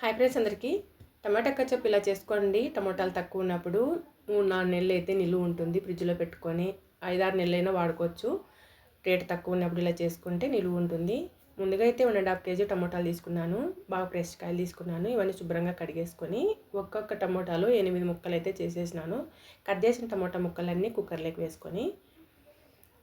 Hi friends అందరికీ టమాటా ketchup ఇలా చేసుకోండి. టమాటాలు తక్కువ ఉన్నప్పుడు 3-4 నెలలు అయితే నిలువ ఉంటుంది. ఫ్రిడ్జ్లో పెట్టుకొని 5-6 నెలలైనా వాడుకోవచ్చు. రేట్ తక్కువ ఉన్నప్పుడు ఇలా చేసుకుంటే నిలువ ఉంటుంది. ముందుగా అయితే 1.5 కేజీ టమాటాలు తీసుకున్నాను. బాగా ఫ్రెష్ కాయలు తీసుకున్నాను. ఇవన్నీ శుభ్రంగా కడిగేసుకొని ఒక్కొక్క టమాటాలు 8 ముక్కలు అయితే చేసేసినాను. కట్ చేసిన టమాటా ముక్కలన్నీ కుక్కర్లోకి వేసుకొని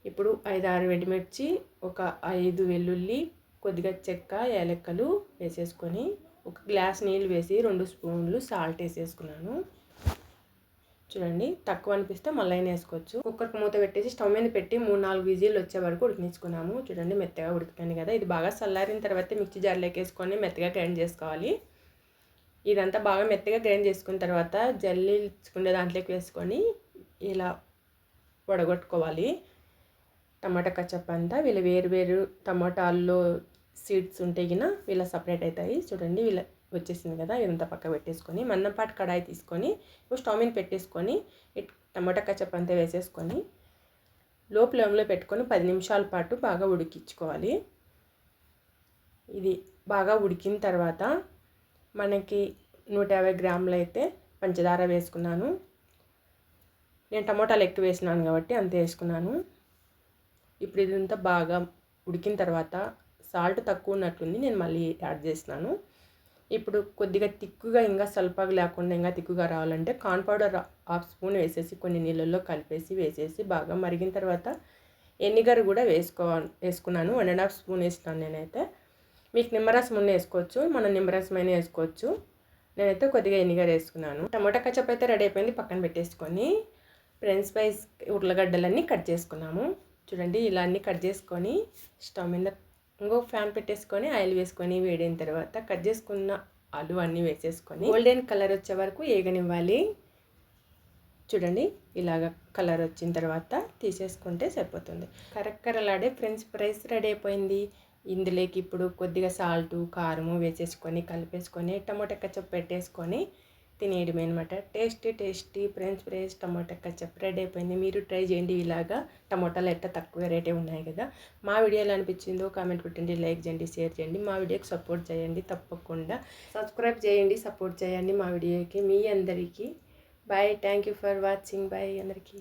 ఇప్పుడు 5-6 ఎండుమిర్చి, ఒక 5 వెల్లుల్లి, కొద్దిగా చెక్క, యాలక్కలు వేసేసుకొని ఒక గ్లాస్ నీళ్ళు వేసి 2 స్పూన్లు సాల్ట్ వేసేసుకున్నాను. చూడండి, తక్కువ అనిపిస్తే మళ్ళీ వేసుకోవచ్చు. కుక్కర్కి మూత పెట్టేసి స్టవ్ మీద పెట్టి 3-4 విజిల్లు వచ్చే వరకు ఉడికించుకున్నాము. చూడండి, మెత్తగా ఉడికిపోయింది కదా. ఇది బాగా చల్లారిన తర్వాత మిక్సీ జార్లోకి వేసుకొని మెత్తగా గ్రైండ్ చేసుకోవాలి. ఇదంతా బాగా మెత్తగా గ్రైండ్ చేసుకున్న తర్వాత జల్లించుకునే దాంట్లోకి వేసుకొని ఇలా వడగొట్టుకోవాలి. టమాటా కచప్ అంతా వీళ్ళు వేరు టమాటాల్లో సీడ్స్ ఉంటే గిన వీళ్ళ సపరేట్ అవుతాయి. చూడండి, వీళ్ళ వచ్చేసింది కదా. ఇదంతా పక్క పెట్టేసుకొని మందంపాటి కడాయి తీసుకొని స్టవ్ మీద పెట్టేసుకొని టమాటా కచప్ అంతా వేసేసుకొని లో ఫ్లేమ్లో పెట్టుకొని 10 నిమిషాల పాటు బాగా ఉడికించుకోవాలి. ఇది బాగా ఉడికిన తర్వాత మనకి 150 గ్రాములు అయితే పంచదార వేసుకున్నాను. నేను టమాటాలు ఎక్కువ వేసినాను కాబట్టి అంతే వేసుకున్నాను. ఇప్పుడు ఇదంతా బాగా ఉడికిన తర్వాత సాల్ట్ తక్కువ ఉన్నట్లుంది, నేను మళ్ళీ యాడ్ చేసినాను. ఇప్పుడు కొద్దిగా తిక్కుగా ఇంకా సల్పగా లేకుండా ఇంకా తిక్కుగా రావాలంటే కార్న్ పౌడర్ 1/2 స్పూన్ వేసేసి కొన్ని నీళ్ళల్లో కలిపేసి వేసేసి బాగా మరిగిన తర్వాత ఎనిగర్ కూడా వేసుకున్నాను. 1.5 స్పూన్ వేసినాను నేనైతే. మీకు నిమ్మరసం ఉన్న వేసుకోవచ్చు, మనం నిమ్మరసమైన వేసుకోవచ్చు. నేనైతే కొద్దిగా ఎనిగర్ వేసుకున్నాను. టమాటా కచప్ అయితే రెడీ అయిపోయింది. పక్కన పెట్టేసుకొని ఫ్రెంచ్ ఫ్రైస్ ఉర్లగడ్డలన్నీ కట్ చేసుకున్నాము. చూడండి, ఇలా అన్నీ కట్ చేసుకొని స్టవ్ మీద ఇంకొక ఫ్యాన్ పెట్టేసుకొని ఆయిల్ వేసుకొని వేడైన తర్వాత కట్ చేసుకున్న ఆలు అన్నీ వేసేసుకొని గోల్డెన్ కలర్ వచ్చే వరకు వేగనివ్వాలి. చూడండి, ఇలాగ కలర్ వచ్చిన తర్వాత తీసేసుకుంటే సరిపోతుంది. కరకరలాడే ఫ్రెంచ్ ఫ్రైస్ రెడీ అయిపోయింది. ఇందులోకి ఇప్పుడు కొద్దిగా సాల్టు, కారము వేసేసుకొని కలిపేసుకొని టమాటా కచప్ పెట్టేసుకొని తినేయడమే అనమాట. టేస్టీ ఫ్రెంచ్ ఫ్రైస్ టమాటా కచప్ రెడీ అయిపోయింది. మీరు ట్రై చేయండి. ఇలాగా టమాటాలు ఎట్లా తక్కువ రేటే ఉన్నాయి కదా. మా వీడియో ఎలా అనిపించిందో కామెంట్ పెట్టండి, లైక్ చేయండి, షేర్ చేయండి. మా వీడియోకి సపోర్ట్ చేయండి. తప్పకుండా సబ్స్క్రైబ్ చేయండి, సపోర్ట్ చేయండి మా వీడియోకి. మీ అందరికీ bye. Thank you for watching. Bye అందరికీ.